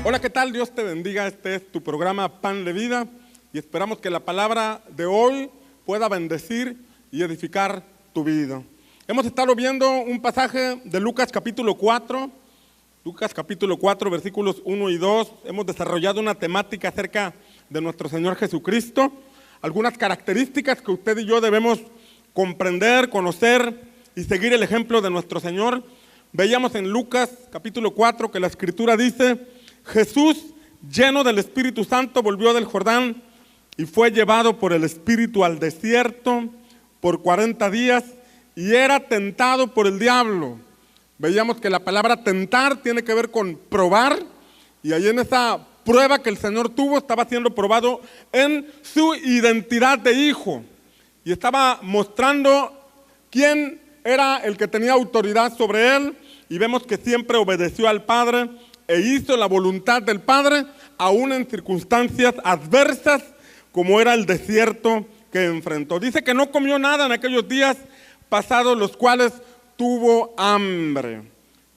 Hola, ¿qué tal? Dios te bendiga. Este es tu programa Pan de Vida y esperamos que la palabra de hoy pueda bendecir y edificar tu vida. Hemos estado viendo un pasaje de Lucas capítulo 4, versículos 1 y 2. Hemos desarrollado una temática acerca de nuestro Señor Jesucristo, algunas características que usted y yo debemos comprender, conocer y seguir el ejemplo de nuestro Señor. Veíamos en Lucas capítulo 4 que la Escritura dice: Jesús, lleno del Espíritu Santo, volvió del Jordán y fue llevado por el Espíritu al desierto por 40 días y era tentado por el diablo. Veíamos que la palabra tentar tiene que ver con probar, y ahí en esa prueba que el Señor tuvo estaba siendo probado en su identidad de hijo y estaba mostrando quién era el que tenía autoridad sobre él, y vemos que siempre obedeció al Padre e hizo la voluntad del Padre, aún en circunstancias adversas como era el desierto que enfrentó. Dice que no comió nada en aquellos días pasados, los cuales tuvo hambre.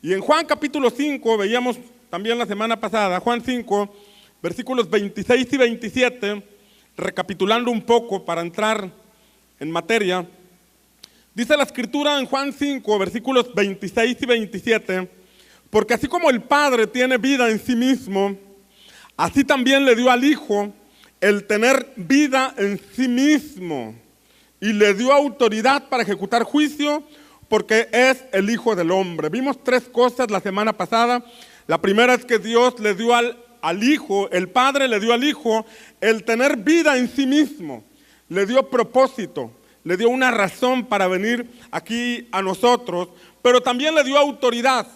Y en Juan capítulo 5, veíamos también la semana pasada, Juan 5, versículos 26 y 27, recapitulando un poco para entrar en materia, dice la Escritura en Juan 5, versículos 26 y 27, porque así como el Padre tiene vida en sí mismo, así también le dio al Hijo el tener vida en sí mismo, y le dio autoridad para ejecutar juicio, porque es el Hijo del Hombre. Vimos tres cosas la semana pasada. La primera es que Dios le dio al Hijo, el Padre le dio al Hijo el tener vida en sí mismo, le dio propósito, le dio una razón para venir aquí a nosotros, pero también le dio autoridad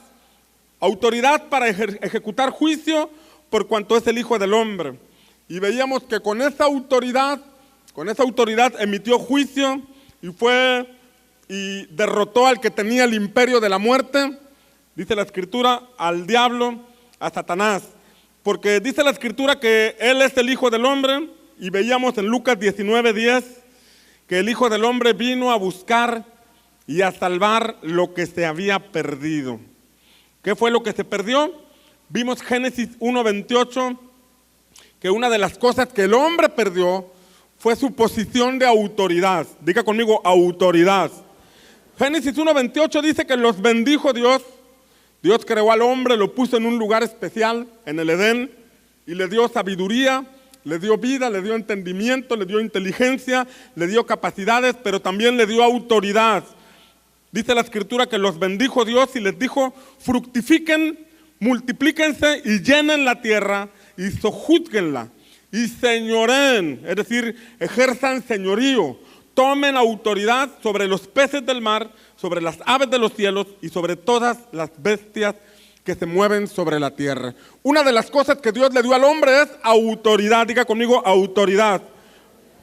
para ejecutar juicio por cuanto es el Hijo del Hombre. Y veíamos que con esa autoridad emitió juicio y derrotó al que tenía el imperio de la muerte, dice la Escritura, al diablo, a Satanás, porque dice la Escritura que Él es el Hijo del Hombre, y veíamos en Lucas 19:10 que el Hijo del Hombre vino a buscar y a salvar lo que se había perdido. ¿Qué fue lo que se perdió? Vimos Génesis 1:28, que una de las cosas que el hombre perdió fue su posición de autoridad. Diga conmigo, autoridad. Génesis 1:28 dice que los bendijo Dios. Dios creó al hombre, lo puso en un lugar especial, en el Edén, y le dio sabiduría, le dio vida, le dio entendimiento, le dio inteligencia, le dio capacidades, pero también le dio autoridad. Dice la Escritura que los bendijo Dios y les dijo: fructifiquen, multiplíquense y llenen la tierra y sojúzguenla y señoreen, es decir, ejerzan señorío, tomen autoridad sobre los peces del mar, sobre las aves de los cielos y sobre todas las bestias que se mueven sobre la tierra. Una de las cosas que Dios le dio al hombre es autoridad. Diga conmigo, autoridad.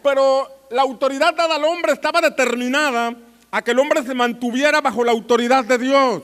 Pero la autoridad dada al hombre estaba determinada a que el hombre se mantuviera bajo la autoridad de Dios.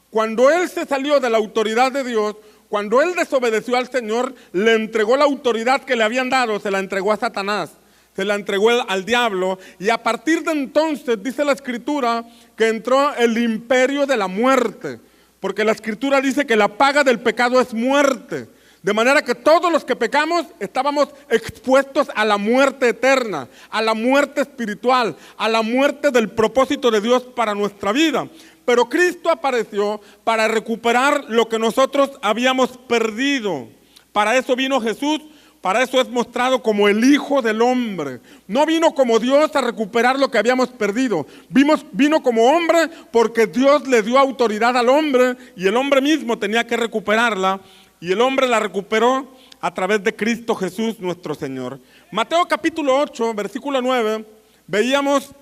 Cuando él se salió de la autoridad de Dios, cuando él desobedeció al Señor, le entregó la autoridad que le habían dado, se la entregó a Satanás, se la entregó al diablo, y a partir de entonces dice la Escritura que entró el imperio de la muerte, porque la Escritura dice que la paga del pecado es muerte. De manera que todos los que pecamos estábamos expuestos a la muerte eterna, a la muerte espiritual, a la muerte del propósito de Dios para nuestra vida. Pero Cristo apareció para recuperar lo que nosotros habíamos perdido. Para eso vino Jesús, para eso es mostrado como el Hijo del Hombre. No vino como Dios a recuperar lo que habíamos perdido. Vino como hombre porque Dios le dio autoridad al hombre y el hombre mismo tenía que recuperarla. Y el hombre la recuperó a través de Cristo Jesús nuestro Señor. Mateo capítulo 8, versículo 9, veíamos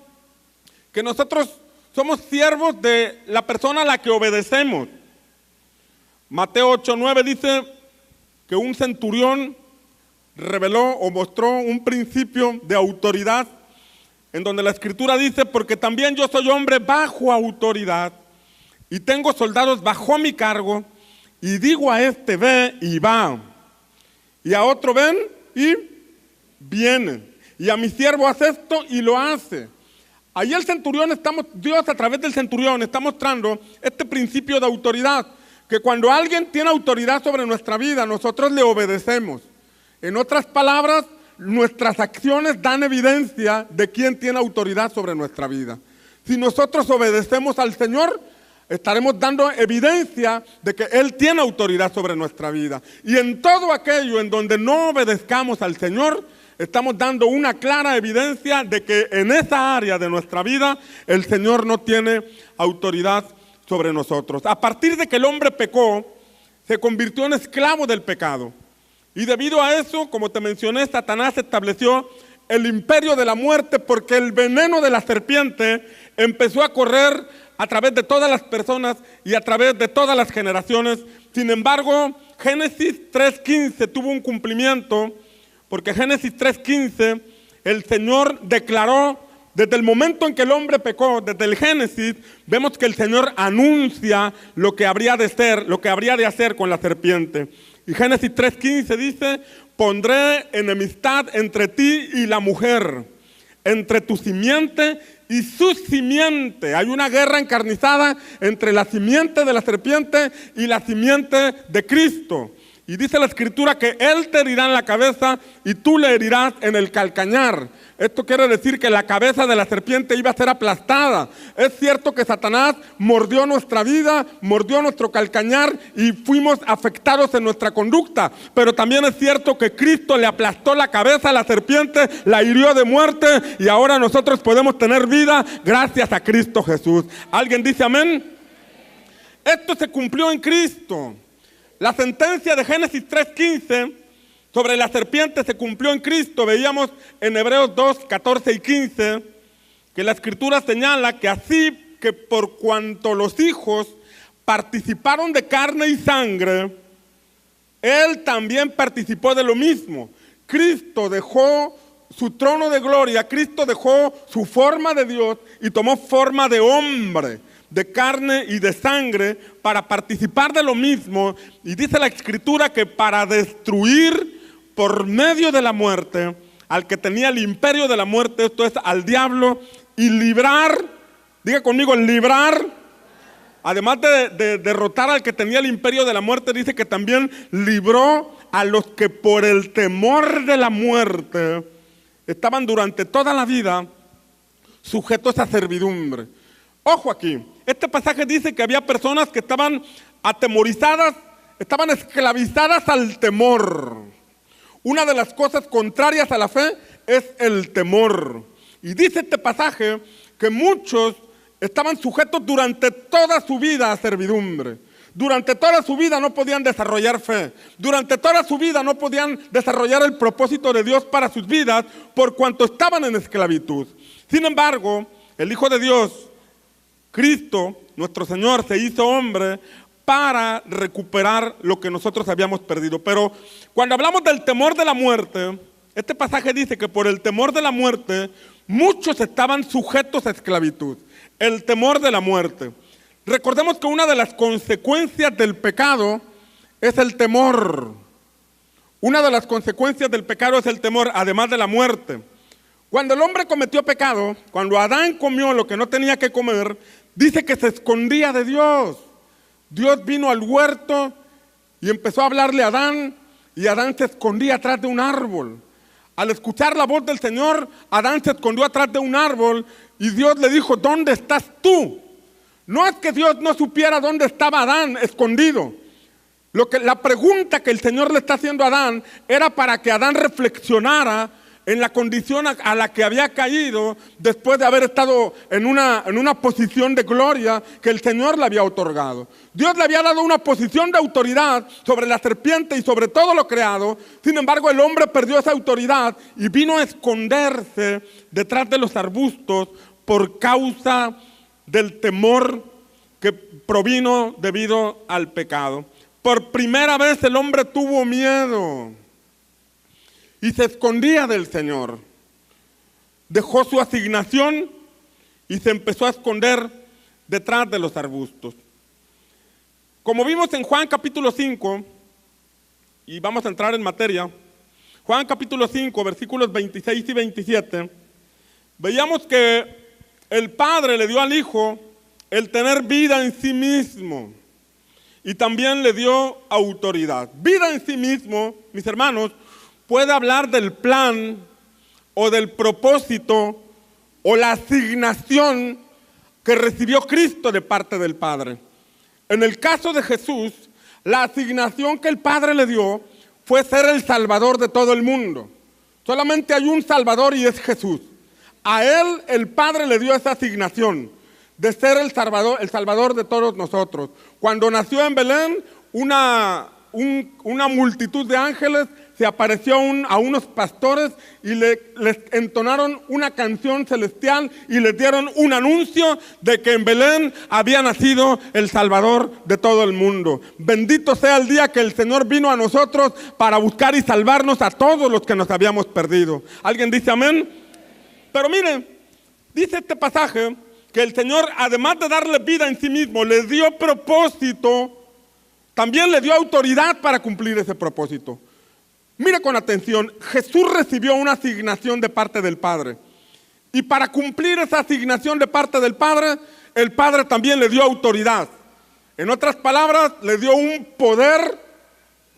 que nosotros somos siervos de la persona a la que obedecemos. Mateo 8:9 dice que un centurión reveló o mostró un principio de autoridad, en donde la Escritura dice: porque también yo soy hombre bajo autoridad y tengo soldados bajo mi cargo, y digo a este ve y va, y a otro ven y viene, y a mi siervo hace esto y lo hace. Ahí el centurión, Dios a través del centurión está mostrando este principio de autoridad, que cuando alguien tiene autoridad sobre nuestra vida, nosotros le obedecemos. En otras palabras, nuestras acciones dan evidencia de quién tiene autoridad sobre nuestra vida. Si nosotros obedecemos al Señor, estaremos dando evidencia de que Él tiene autoridad sobre nuestra vida. Y en todo aquello en donde no obedezcamos al Señor, estamos dando una clara evidencia de que en esa área de nuestra vida el Señor no tiene autoridad sobre nosotros. A partir de que el hombre pecó, se convirtió en esclavo del pecado. Y debido a eso, como te mencioné, Satanás estableció el imperio de la muerte, porque el veneno de la serpiente empezó a correr a través de todas las personas y a través de todas las generaciones. Sin embargo, Génesis 3:15 tuvo un cumplimiento, porque Génesis 3:15, el Señor declaró, desde el momento en que el hombre pecó, desde el Génesis, vemos que el Señor anuncia lo que habría de ser, lo que habría de hacer con la serpiente. Y Génesis 3:15 dice: pondré enemistad entre ti y la mujer, entre tu simiente y su simiente. Hay una guerra encarnizada entre la simiente de la serpiente y la simiente de Cristo. Y dice la Escritura que Él te herirá en la cabeza y tú le herirás en el calcañar. Esto quiere decir que la cabeza de la serpiente iba a ser aplastada. Es cierto que Satanás mordió nuestra vida, mordió nuestro calcañar y fuimos afectados en nuestra conducta. Pero también es cierto que Cristo le aplastó la cabeza a la serpiente, la hirió de muerte y ahora nosotros podemos tener vida gracias a Cristo Jesús. ¿Alguien dice amén? Esto se cumplió en Cristo. La sentencia de Génesis 3:15 sobre la serpiente se cumplió en Cristo. Veíamos en Hebreos 2:14 y 15 que la Escritura señala que así que por cuanto los hijos participaron de carne y sangre, Él también participó de lo mismo. Cristo dejó su trono de gloria, Cristo dejó su forma de Dios y tomó forma de hombre, de carne y de sangre, para participar de lo mismo. Y dice la Escritura que para destruir por medio de la muerte al que tenía el imperio de la muerte, esto es, al diablo, y librar, diga conmigo, librar, además de derrotar al que tenía el imperio de la muerte, dice que también libró a los que por el temor de la muerte estaban durante toda la vida sujetos a servidumbre. Ojo aquí, este pasaje dice que había personas que estaban atemorizadas, estaban esclavizadas al temor. Una de las cosas contrarias a la fe es el temor. Y dice este pasaje que muchos estaban sujetos durante toda su vida a servidumbre. Durante toda su vida no podían desarrollar fe. Durante toda su vida no podían desarrollar el propósito de Dios para sus vidas por cuanto estaban en esclavitud. Sin embargo, el Hijo de Dios, Cristo, nuestro Señor, se hizo hombre para recuperar lo que nosotros habíamos perdido. Pero cuando hablamos del temor de la muerte, este pasaje dice que por el temor de la muerte muchos estaban sujetos a esclavitud. El temor de la muerte. Recordemos que una de las consecuencias del pecado es el temor. Una de las consecuencias del pecado es el temor, además de la muerte. Cuando el hombre cometió pecado, cuando Adán comió lo que no tenía que comer, dice que se escondía de Dios. Dios vino al huerto y empezó a hablarle a Adán, y Adán se escondía atrás de un árbol. Al escuchar la voz del Señor, Adán se escondió atrás de un árbol y Dios le dijo: ¿dónde estás tú? No es que Dios no supiera dónde estaba Adán escondido. La pregunta que el Señor le está haciendo a Adán era para que Adán reflexionara en la condición a la que había caído después de haber estado en una posición de gloria que el Señor le había otorgado. Dios le había dado una posición de autoridad sobre la serpiente y sobre todo lo creado. Sin embargo, el hombre perdió esa autoridad y vino a esconderse detrás de los arbustos por causa del temor que provino debido al pecado. Por primera vez el hombre tuvo miedo y se escondía del Señor. Dejó su asignación y se empezó a esconder detrás de los arbustos. Como vimos en Juan capítulo 5, y vamos a entrar en materia, Juan capítulo 5, versículos 26 y 27, veíamos que el Padre le dio al Hijo el tener vida en sí mismo. y también le dio autoridad. Vida en sí mismo, mis hermanos, puede hablar del plan o del propósito o la asignación que recibió Cristo de parte del Padre. En el caso de Jesús, la asignación que el Padre le dio fue ser el Salvador de todo el mundo. Solamente hay un Salvador y es Jesús. A Él el Padre le dio esa asignación de ser el Salvador de todos nosotros. Cuando nació en Belén, una multitud de ángeles se apareció a unos pastores y les entonaron una canción celestial y les dieron un anuncio de que en Belén había nacido el Salvador de todo el mundo. Bendito sea el día que el Señor vino a nosotros para buscar y salvarnos a todos los que nos habíamos perdido. ¿Alguien dice amén? Pero miren, dice este pasaje que el Señor, además de darle vida en sí mismo, le dio propósito, también le dio autoridad para cumplir ese propósito. Mire con atención, Jesús recibió una asignación de parte del Padre. Y para cumplir esa asignación de parte del Padre, el Padre también le dio autoridad. En otras palabras, le dio un poder,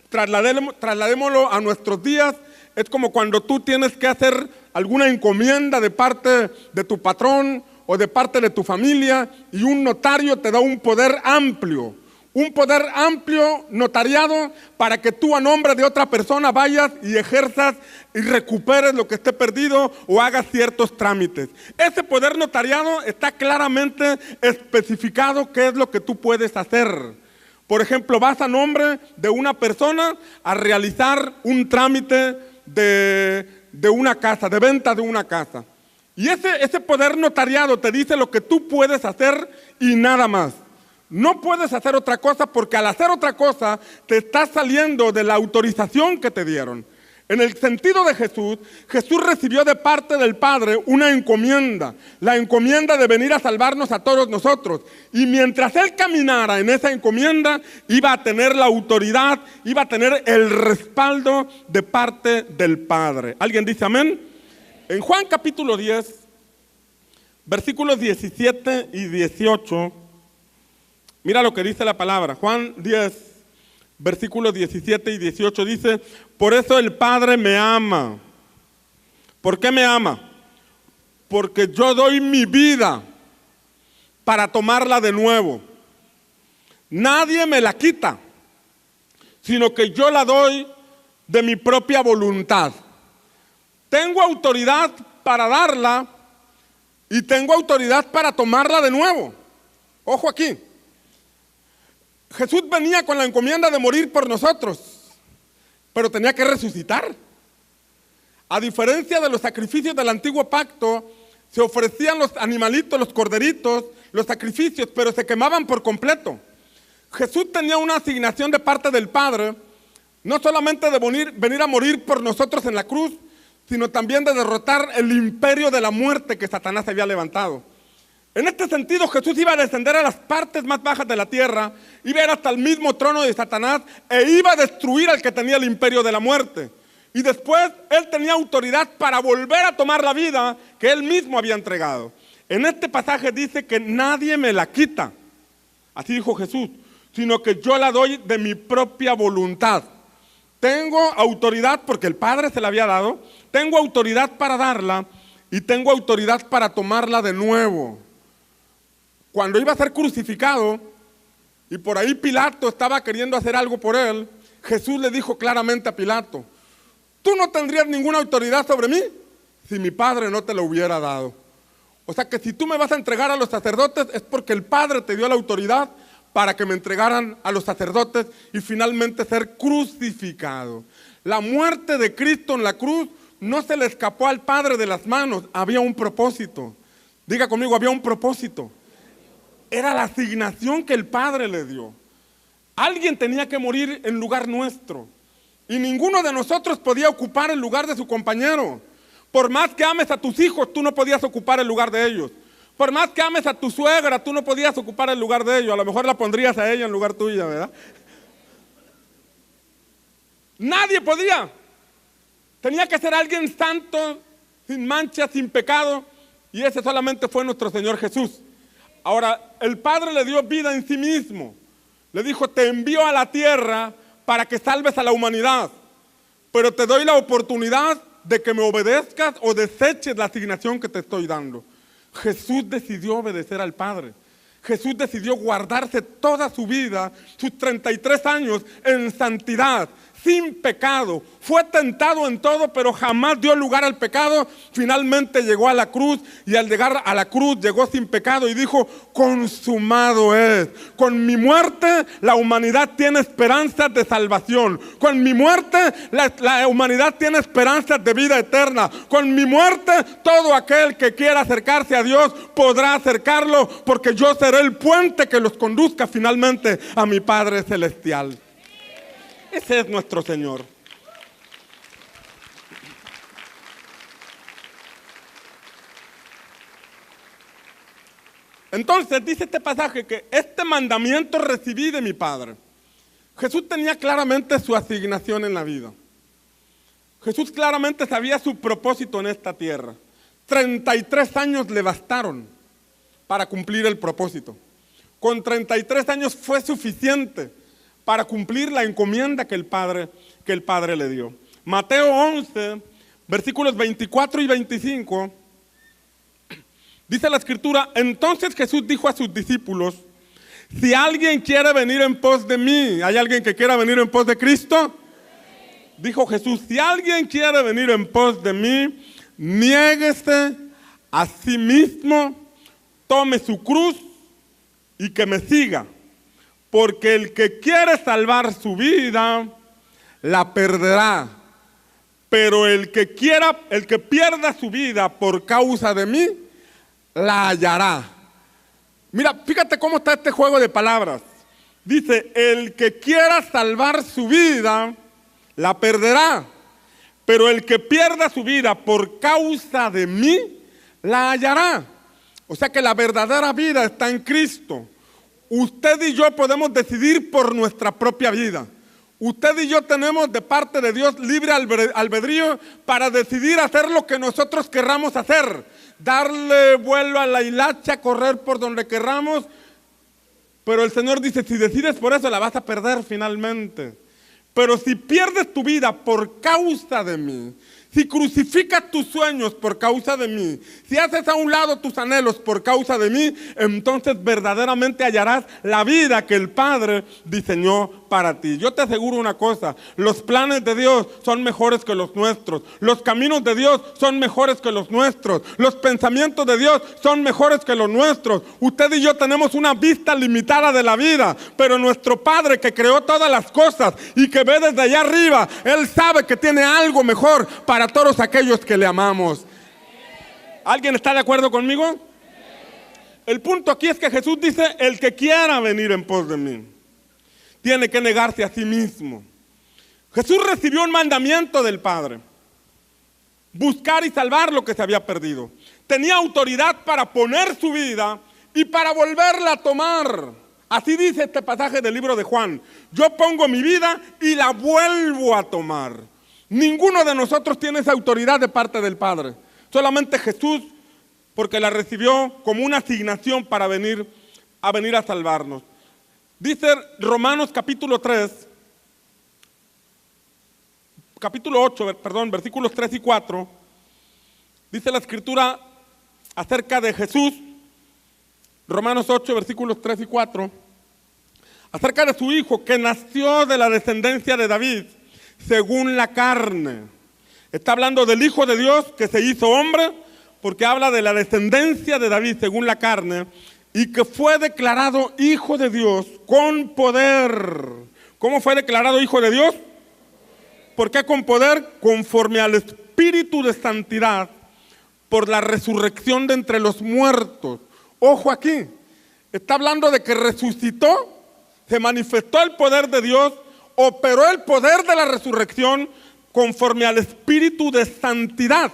trasladémoslo a nuestros días. Es como cuando tú tienes que hacer alguna encomienda de parte de tu patrón o de parte de tu familia y un notario te da un poder amplio notariado para que tú a nombre de otra persona vayas y ejerzas y recuperes lo que esté perdido o hagas ciertos trámites. Ese poder notariado está claramente especificado qué es lo que tú puedes hacer. Por ejemplo, vas a nombre de una persona a realizar un trámite de una casa, de venta de una casa. Y ese poder notariado te dice lo que tú puedes hacer y nada más. No puedes hacer otra cosa porque al hacer otra cosa te estás saliendo de la autorización que te dieron. En el sentido de Jesús, Jesús recibió de parte del Padre una encomienda, la encomienda de venir a salvarnos a todos nosotros. Y mientras Él caminara en esa encomienda, iba a tener la autoridad, iba a tener el respaldo de parte del Padre. ¿Alguien dice amén? En Juan capítulo 10, versículos 17 y 18, mira lo que dice la palabra. Juan 10, versículos 17 y 18 dice: por eso el Padre me ama. ¿Por qué me ama? Porque yo doy mi vida para tomarla de nuevo. Nadie me la quita, sino que yo la doy de mi propia voluntad. Tengo autoridad para darla y tengo autoridad para tomarla de nuevo. Ojo aquí. Jesús venía con la encomienda de morir por nosotros, pero tenía que resucitar. A diferencia de los sacrificios del antiguo pacto, se ofrecían los animalitos, los corderitos, los sacrificios, pero se quemaban por completo. Jesús tenía una asignación de parte del Padre, no solamente de venir a morir por nosotros en la cruz, sino también de derrotar el imperio de la muerte que Satanás había levantado. En este sentido, Jesús iba a descender a las partes más bajas de la tierra, iba a ir hasta el mismo trono de Satanás e iba a destruir al que tenía el imperio de la muerte. Y después Él tenía autoridad para volver a tomar la vida que Él mismo había entregado. En este pasaje dice que nadie me la quita, así dijo Jesús, sino que yo la doy de mi propia voluntad. Tengo autoridad porque el Padre se la había dado, tengo autoridad para darla y tengo autoridad para tomarla de nuevo. Cuando iba a ser crucificado y por ahí Pilato estaba queriendo hacer algo por él, Jesús le dijo claramente a Pilato: tú no tendrías ninguna autoridad sobre mí si mi Padre no te lo hubiera dado. O sea que si tú me vas a entregar a los sacerdotes es porque el Padre te dio la autoridad para que me entregaran a los sacerdotes y finalmente ser crucificado. La muerte de Cristo en la cruz no se le escapó al Padre de las manos, había un propósito. Diga conmigo, había un propósito. Era la asignación que el Padre le dio. Alguien tenía que morir en lugar nuestro. Y ninguno de nosotros podía ocupar el lugar de su compañero. Por más que ames a tus hijos, tú no podías ocupar el lugar de ellos. Por más que ames a tu suegra, tú no podías ocupar el lugar de ellos. A lo mejor la pondrías a ella en lugar tuya, ¿verdad? Nadie podía. Tenía que ser alguien santo, sin mancha, sin pecado. Y ese solamente fue nuestro Señor Jesús. Ahora, el Padre le dio vida en sí mismo. Le dijo, te envío a la tierra para que salves a la humanidad, pero te doy la oportunidad de que me obedezcas o deseches la asignación que te estoy dando. Jesús decidió obedecer al Padre. Jesús decidió guardarse toda su vida, sus 33 años en santidad, sin pecado. Fue tentado en todo, pero jamás dio lugar al pecado. Finalmente llegó a la cruz, y al llegar a la cruz llegó sin pecado y dijo, consumado es. Con mi muerte la humanidad tiene esperanzas de salvación. Con mi muerte la humanidad tiene esperanzas de vida eterna. Con mi muerte todo aquel que quiera acercarse a Dios podrá acercarlo, porque yo seré el puente que los conduzca finalmente a mi Padre Celestial. Ese es nuestro Señor. Entonces dice este pasaje que este mandamiento recibí de mi Padre. Jesús tenía claramente su asignación en la vida. Jesús claramente sabía su propósito en esta tierra. 33 años le bastaron para cumplir el propósito. Con 33 años fue suficiente para cumplir la encomienda que el Padre le dio. Mateo 11, versículos 24 y 25, dice la Escritura, entonces Jesús dijo a sus discípulos, si alguien quiere venir en pos de mí, ¿hay alguien que quiera venir en pos de Cristo? Dijo Jesús, si alguien quiere venir en pos de mí, niéguese a sí mismo, tome su cruz y que me siga. Porque el que quiere salvar su vida, la perderá. Pero el que pierda su vida por causa de mí, la hallará. Mira, fíjate cómo está este juego de palabras. Dice, el que quiera salvar su vida, la perderá. Pero el que pierda su vida por causa de mí, la hallará. O sea que la verdadera vida está en Cristo. Usted y yo podemos decidir por nuestra propia vida. Usted y yo tenemos de parte de Dios libre albedrío para decidir hacer lo que nosotros querramos hacer. Darle vuelo a la hilacha, correr por donde querramos. Pero el Señor dice, si decides por eso la vas a perder finalmente. Pero si pierdes tu vida por causa de mí, si crucificas tus sueños por causa de mí, si haces a un lado tus anhelos por causa de mí, entonces verdaderamente hallarás la vida que el Padre diseñó para ti. Yo te aseguro una cosa, los planes de Dios son mejores que los nuestros, los caminos de Dios son mejores que los nuestros, los pensamientos de Dios son mejores que los nuestros. Usted y yo tenemos una vista limitada de la vida, pero nuestro Padre que creó todas las cosas y que ve desde allá arriba, Él sabe que tiene algo mejor para todos aquellos que le amamos. ¿Alguien está de acuerdo conmigo? El punto aquí es que Jesús dice, el que quiera venir en pos de mí, tiene que negarse a sí mismo. Jesús recibió un mandamiento del Padre, buscar y salvar lo que se había perdido. Tenía autoridad para poner su vida y para volverla a tomar. Así dice este pasaje del libro de Juan, yo pongo mi vida y la vuelvo a tomar. Ninguno de nosotros tiene esa autoridad de parte del Padre. Solamente Jesús, porque la recibió como una asignación para venir a salvarnos. Dice Romanos capítulo 8, versículos 3 y 4. Dice la Escritura acerca de Jesús, Romanos 8, versículos 3 y 4, acerca de su Hijo que nació de la descendencia de David, según la carne. Está hablando del Hijo de Dios que se hizo hombre, porque habla de la descendencia de David según la carne, y que fue declarado Hijo de Dios con poder. ¿Cómo fue declarado Hijo de Dios? ¿Por qué con poder? Conforme al Espíritu de santidad, por la resurrección de entre los muertos. Ojo aquí, está hablando de que resucitó, se manifestó el poder de Dios, operó el poder de la resurrección conforme al Espíritu de santidad.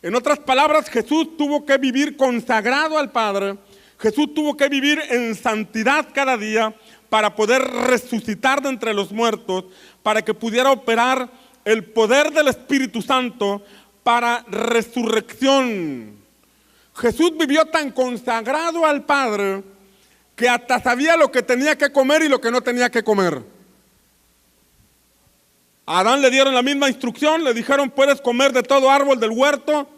En otras palabras, Jesús tuvo que vivir consagrado al Padre. Jesús tuvo que vivir en santidad cada día para poder resucitar de entre los muertos, para que pudiera operar el poder del Espíritu Santo para resurrección. Jesús vivió tan consagrado al Padre que hasta sabía lo que tenía que comer y lo que no tenía que comer. A Adán le dieron la misma instrucción, le dijeron: puedes comer de todo árbol del huerto,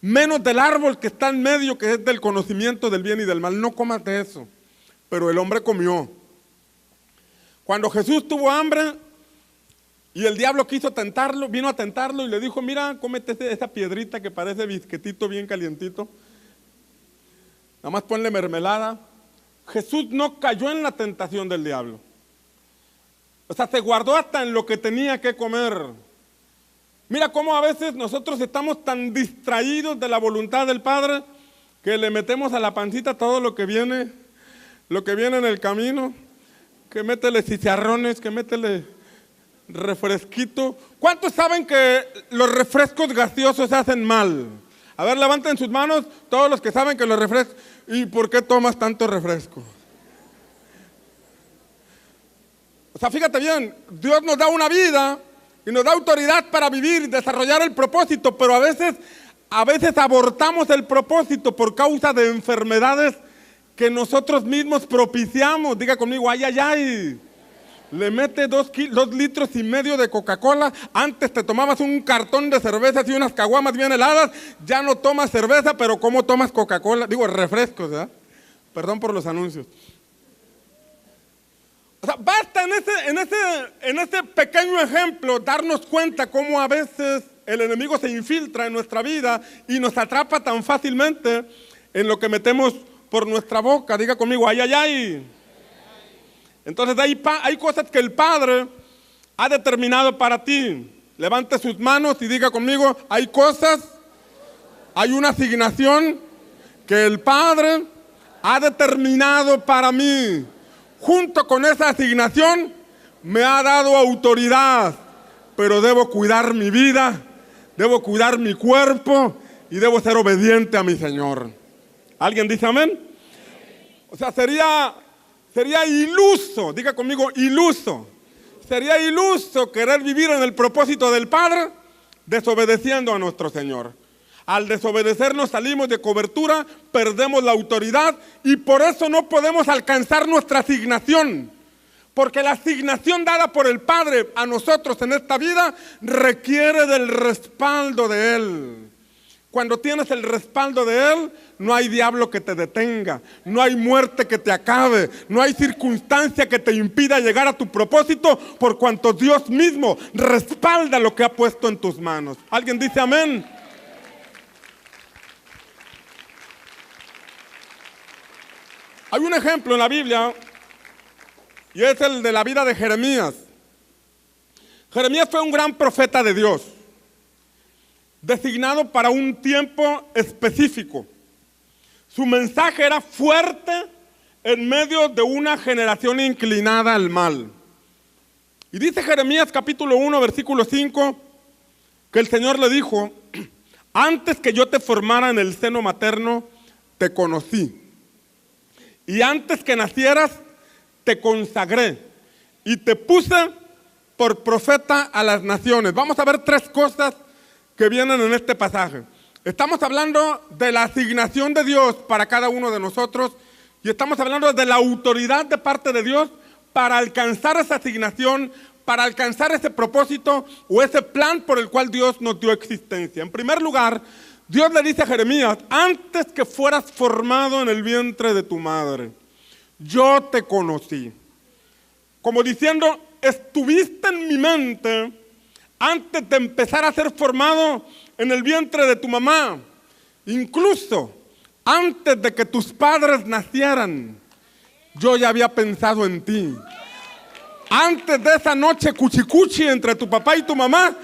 menos del árbol que está en medio, que es del conocimiento del bien y del mal. No comas de eso. Pero el hombre comió. Cuando Jesús tuvo hambre y el diablo quiso tentarlo, vino a tentarlo y le dijo: mira, cómete esa piedrita que parece bisquetito bien calientito, nada más ponle mermelada. Jesús no cayó en la tentación del diablo. O sea, se guardó hasta en lo que tenía que comer. Mira cómo a veces nosotros estamos tan distraídos de la voluntad del Padre que le metemos a la pancita todo lo que viene en el camino, que métele chicharrones, que métele refresquito. ¿Cuántos saben que los refrescos gaseosos hacen mal? A ver, levanten sus manos todos los que saben que los refrescos. ¿Y por qué tomas tanto refresco? O sea, fíjate bien, Dios nos da una vida y nos da autoridad para vivir y desarrollar el propósito, pero a veces abortamos el propósito por causa de enfermedades que nosotros mismos propiciamos. Diga conmigo: ay, ay, ay. Le mete 2,5 litros de Coca-Cola. Antes te tomabas un cartón de cervezas y unas caguamas bien heladas. Ya no tomas cerveza, pero ¿cómo tomas Coca-Cola? Digo, refrescos, ¿verdad? Perdón por los anuncios. O sea, basta en ese pequeño ejemplo darnos cuenta cómo a veces el enemigo se infiltra en nuestra vida y nos atrapa tan fácilmente en lo que metemos por nuestra boca. Diga conmigo: ay, ay, ay. Entonces hay cosas que el Padre ha determinado para ti. Levante sus manos y diga conmigo: hay una asignación que el Padre ha determinado para mí. Junto con esa asignación me ha dado autoridad, pero debo cuidar mi vida, debo cuidar mi cuerpo y debo ser obediente a mi Señor. ¿Alguien dice amén? O sea, sería iluso, diga conmigo: iluso. Sería iluso querer vivir en el propósito del Padre desobedeciendo a nuestro Señor. Al desobedecernos salimos de cobertura, perdemos la autoridad y por eso no podemos alcanzar nuestra asignación. Porque la asignación dada por el Padre a nosotros en esta vida requiere del respaldo de Él. Cuando tienes el respaldo de Él, no hay diablo que te detenga, no hay muerte que te acabe, no hay circunstancia que te impida llegar a tu propósito, por cuanto Dios mismo respalda lo que ha puesto en tus manos. ¿Alguien dice amén? Hay un ejemplo en la Biblia y es el de la vida de Jeremías. Jeremías fue un gran profeta de Dios, designado para un tiempo específico. Su mensaje era fuerte en medio de una generación inclinada al mal. Y dice Jeremías capítulo 1, versículo 5, que el Señor le dijo: antes que yo te formara en el seno materno, te conocí. Y antes que nacieras, te consagré y te puse por profeta a las naciones. Vamos a ver 3 cosas que vienen en este pasaje. Estamos hablando de la asignación de Dios para cada uno de nosotros y estamos hablando de la autoridad de parte de Dios para alcanzar esa asignación, para alcanzar ese propósito o ese plan por el cual Dios nos dio existencia. En primer lugar, Dios le dice a Jeremías: antes que fueras formado en el vientre de tu madre, yo te conocí. Como diciendo, estuviste en mi mente antes de empezar a ser formado en el vientre de tu mamá. Incluso antes de que tus padres nacieran, yo ya había pensado en ti. Antes de esa noche cuchicuchi entre tu papá y tu mamá,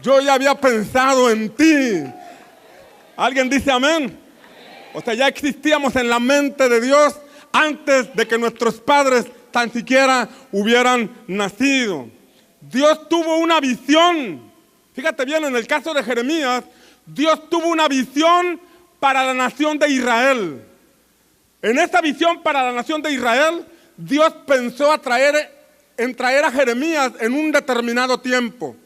yo ya había pensado en ti. ¿Alguien dice amén? O sea, ya existíamos en la mente de Dios antes de que nuestros padres tan siquiera hubieran nacido. Dios tuvo una visión. Fíjate bien, en el caso de Jeremías, Dios tuvo una visión para la nación de Israel. En esa visión para la nación de Israel, Dios pensó en traer a Jeremías en un determinado tiempo.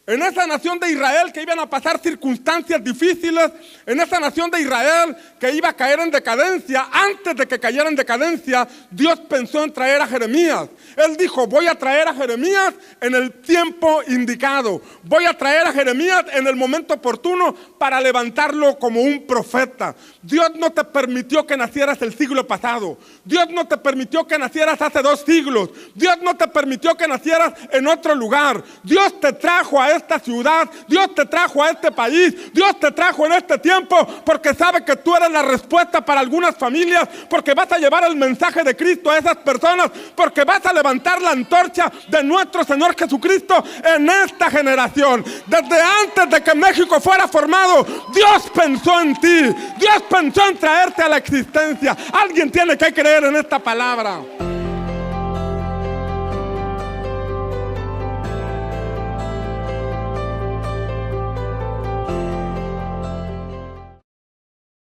En esa nación de Israel que iban a pasar circunstancias difíciles, en esa nación de Israel que iba a caer en decadencia, antes de que cayera en decadencia, Dios pensó en traer a Jeremías. Él dijo, voy a traer a Jeremías en el tiempo indicado. Voy a traer a Jeremías en el momento oportuno para levantarlo como un profeta. Dios no te permitió que nacieras el siglo pasado. Dios no te permitió que nacieras hace 2 siglos. Dios no te permitió que nacieras en otro lugar. Dios te trajo a esta ciudad, Dios te trajo a este país, Dios te trajo en este tiempo porque sabe que tú eres la respuesta para algunas familias, porque vas a llevar el mensaje de Cristo a esas personas, porque vas a levantar la antorcha de nuestro Señor Jesucristo en esta generación. Desde antes de que México fuera formado, Dios pensó en ti, Dios pensó en traerte a la existencia. Alguien tiene que creer en esta palabra.